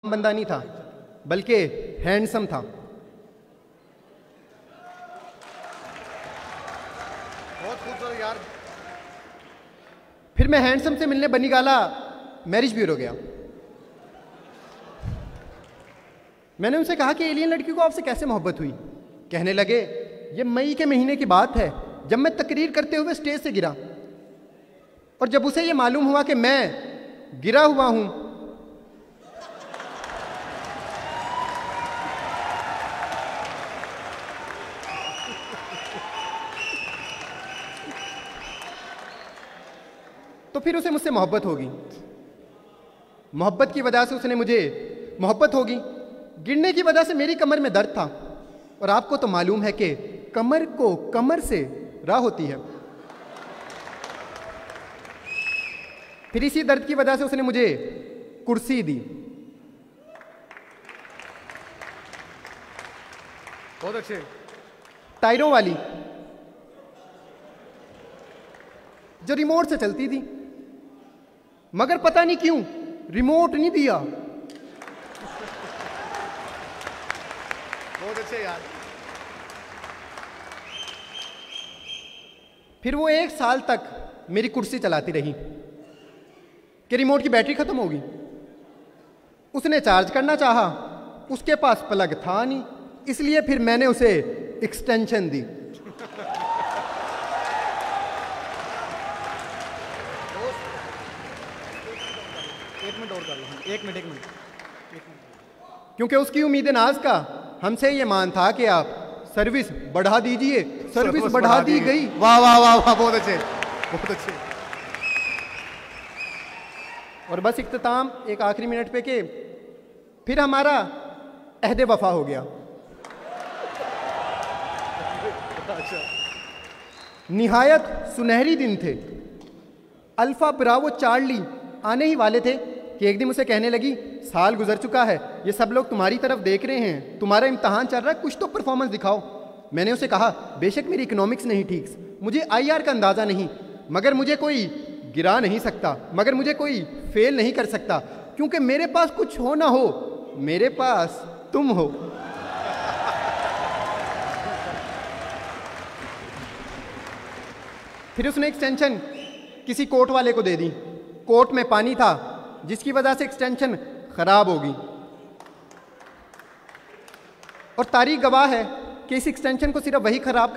बंदा नहीं था बल्कि हैंडसम था। बहुत खूबसूरत यार। फिर मैं हैंडसम से मिलने बनी गाला मैरिज ब्यूरो गया। मैंने उनसे कहा कि एलियन लड़की को आपसे कैसे मोहब्बत हुई। कहने लगे ये मई के महीने की बात है जब मैं तकरीर करते हुए स्टेज से गिरा, और जब उसे ये मालूम हुआ कि मैं गिरा हुआ हूं तो फिर उसे मुझसे मोहब्बत होगी। मोहब्बत की वजह से उसने मुझे मोहब्बत होगी। गिरने की वजह से मेरी कमर में दर्द था, और आपको तो मालूम है कि कमर को कमर से राह होती है। फिर इसी दर्द की वजह से उसने मुझे कुर्सी दी। बहुत अच्छे। टायरों वाली, जो रिमोट से चलती थी, मगर पता नहीं क्यों रिमोट नहीं दिया। बहुत अच्छे यार। फिर वो 1 साल तक मेरी कुर्सी चलाती रही कि रिमोट की बैटरी खत्म होगी। उसने चार्ज करना चाहा, उसके पास प्लग था नहीं, इसलिए फिर मैंने उसे एक्सटेंशन दी। एक मिनट और कर लो। एक मिनट। क्योंकि उसकी उम्मीद नाज का हमसे ये मान था कि आप सर्विस बढ़ा दीजिए। सर्विस बढ़ा दी गई। वाह वाह वाह वाह, बहुत अच्छे, बहुत अच्छे। और बस इख्तिताम एक आखिरी मिनट पे के फिर हमारा अहद वफा हो गया। अच्छा। निहायत सुनहरी दिन थे। अल्फा ब्रावो चार्ली आने ही वाले थे कि एक दिन उसे कहने लगी साल गुजर चुका है, ये सब लोग तुम्हारी तरफ देख रहे हैं, तुम्हारा इम्तहान चल रहा है, कुछ तो परफॉर्मेंस दिखाओ। मैंने उसे कहा बेशक मेरी इकोनॉमिक्स नहीं ठीक, मुझे आईआर का अंदाज़ा नहीं, मगर मुझे कोई गिरा नहीं सकता, मगर मुझे कोई फेल नहीं कर सकता, क्योंकि मेरे पास कुछ हो ना हो, मेरे पास तुम हो। फिर उसने एक्सटेंशन किसी कोर्ट वाले को दे दी। कोर्ट में पानी था जिसकी वजह से एक्सटेंशन खराब होगी, और तारीख गवाह है कि इस एक्सटेंशन को सिर्फ वही खराब